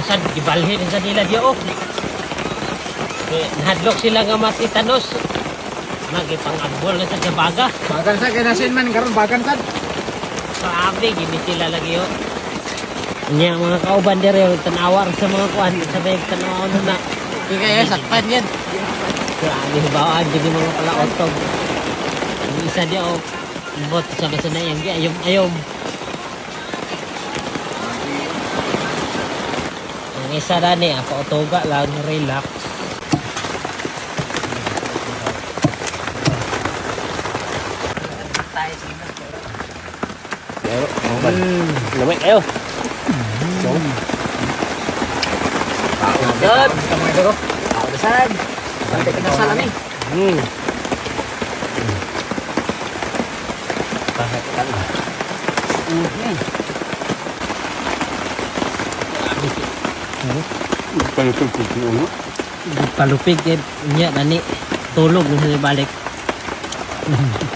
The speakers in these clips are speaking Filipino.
Nasad, gibalhin sa nila di oh. Nahadlok sila nga matitanos. Magipang-agbol na sa baga. Bagan sa kinasin man karon bagan sad. Grabe, gini sila lagi oh. Nya mga kauban dere tanawar sa mga kuan sa bayag tanaw na. Di kaya sakpan yan. Grabe bawaan jadi mga palaotog. Ang isa dia oh. Bot sa basa na yang ayom-ayom. Ang isa dani apa otoga lang relax. Lamig kayo. Good. Tama ito ko. Ako dasad. Bante ka na salami. Bakit ka na? Palupig niya nani tulog na balik.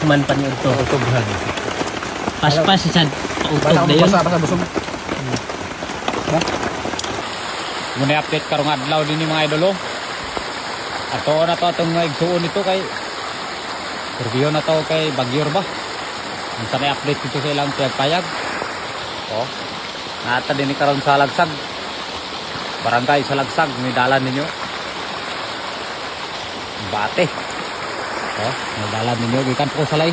Man pa niyo to. Pas-pas sad pautog na yun. Basa busog. Muna update karong adlaw din ni mga idolo. Ato na to atong igsuon nito kay review na to kay Bagyur ba. Ang sa update dito sa ilang payag. Oh. Nata din ni karon sa Lagsag. Barangay sa Lagsag ni dalan ninyo. Bate. Oh, may dalan ninyo gikan po sa lay.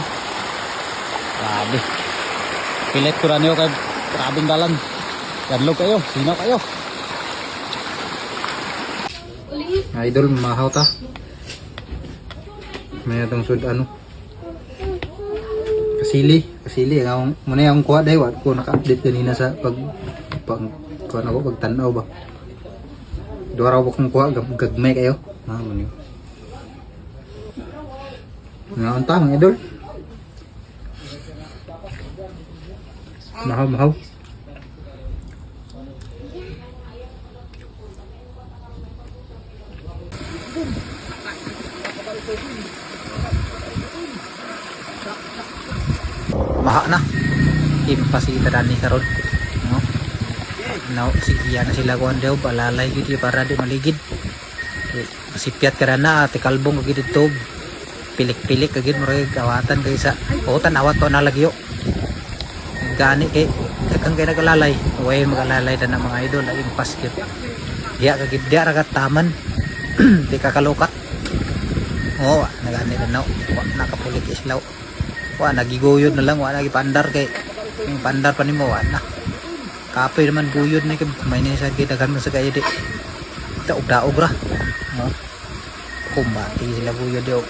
Grabe. Pilit ko na niyo kay grabing dalan. Ganlog kayo, sino kayo? Idol mahaw ta. May atong sud ano. Kasili ang muna yung kuha dai wat ko naka-update kanina sa pag kuha ako pag tan-aw ba. Duwa ra ko kung kuha gagmay kayo. Man yun. Ngaon ta mga idol. Mahaw. Maha na. Impasita dani karon. No. Now sige na sila kuan daw palalay gid para di maligid. Sipiat ka na ate kalbong gid dito. Pilik-pilik gid mo ray awatan kay sa utan awat to na lagyo. Gani kay kang kay nagalalay. Way magalalay na mga idol ay impas gid. Diya ka gid diya ra ka taman. Di ka kalukat. Oh, nagani na no. Nakapulik islaw. Wa nagiguyod na lang, wa nagipandar kay yung pandar pa nimo wa na. Kapoy naman guyod na kay may nisa gid daghan mo sa kay di. Daog ra. No. Kumbati sila guyod yo.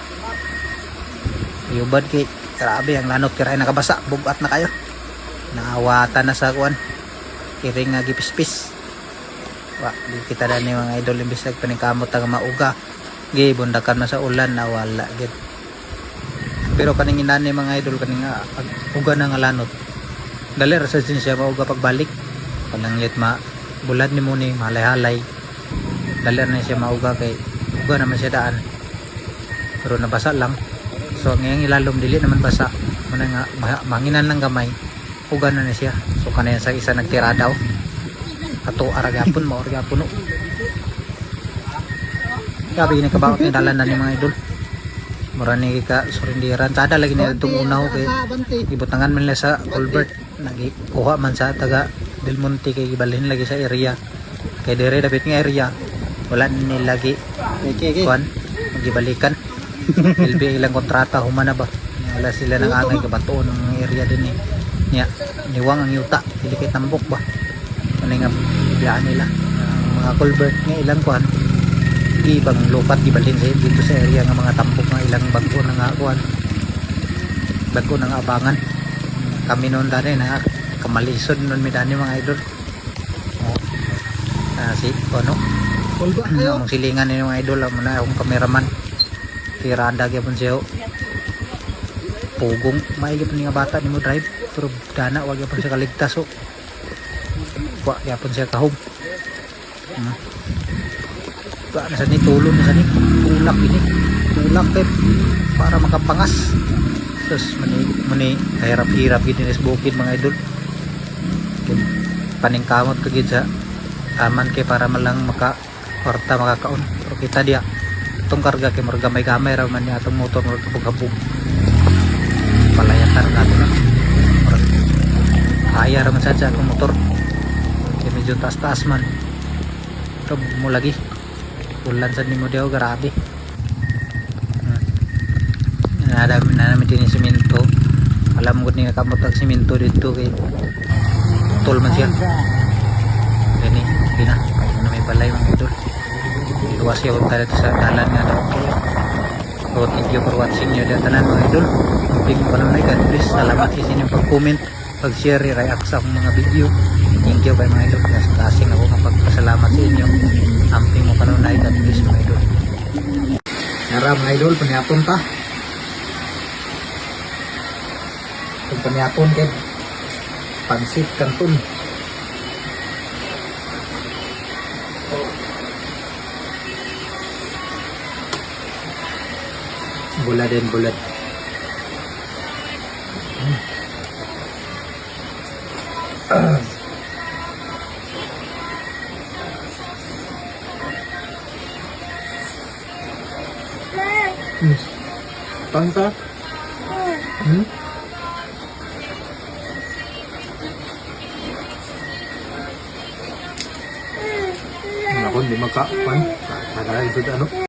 Yubad kay grabe ang lanot kay nakabasa, bugat na kayo. Naawatan na sa kuan. Kiring nga gipispis. Wa di kita dani mga idol imbis nagpaningkamot nga mauga. Gi bundakan na sa ulan na wala gid. Pero kaning inani mga idol kaning uga na nga lanot. Dali ra sa siya mauga pagbalik. Pananglit bulad ni mo ni malay-halay. Dali na siya mauga kay uga naman siya daan. Pero nabasa lang. So ngayong ilalom dili naman basa. Muna nga manginan lang gamay. Uga na siya. So kanayan sa isa nagtira daw. Ato aragapon mo aragapon no. Gabi ni kabawat ni dalan na ni mga idol. Mura ni ka surindiran tada lagi nila itong unaw kay ibutangan man nila sa culvert nagikuha man sa taga Del Monte kay gibalhin lagi sa area kay dire dapat nga area wala ni lagi kuan magibalikan LB ilang kontrata humana ba wala sila nang angay kabato ng area din ni nya niwang ang yuta dili kay tambok ba ano nga bibiyaan nila ang mga culvert nga ilang kuan ibang lupat gibalhin sa dito sa area nga mga tampok nga ilang bagko na nga kuan bagko na nga abangan kami noon dani na kamalisod noon mi dani mga idol si ano ang silingan ni mga idol mo na akong cameraman tirada gyapon siya pugong maigi pa nga bata nimo drive pero dana wag gyapon siya kaligtas so wa gyapon siya kahog nasa ni tulong nasa ni tulak ini tulak para makapangas terus mani hirap-hirap gid ni bukid mga idol paningkamot kagid sa taman kay para malang kwarta makakaon. Pero kita dia itong karga kay marga may gamay ra man niya atong motor marga habog-habog. Palayatan natin na. Kaya ra man sad sa akong motor. Kay medyo taas-taas man. Pero mo lagi. Ulan sad nimo daw grabe. Namin din yung simento. Alam mo ni nakamot ang simento dito kay tol man siya. Gani, na may balay mga idol. Luwas siya kung tayo sa dalan nga daw. So thank you for watching nyo dyan tanan mga idol. Thank you pala na please. Salamat sa inyong pag-comment, pag-share, react sa akong mga video. Thank you kay mga idol. Kasing ako kapagpasalamat sa inyo. Amping mo kanunay God bless mga idol. Nara mga idol, panyapon pa. Panyapon kay pansit kanton. Bulat din bulat. Pangsa? Ako, hindi magkapan. Nagalain ito ano?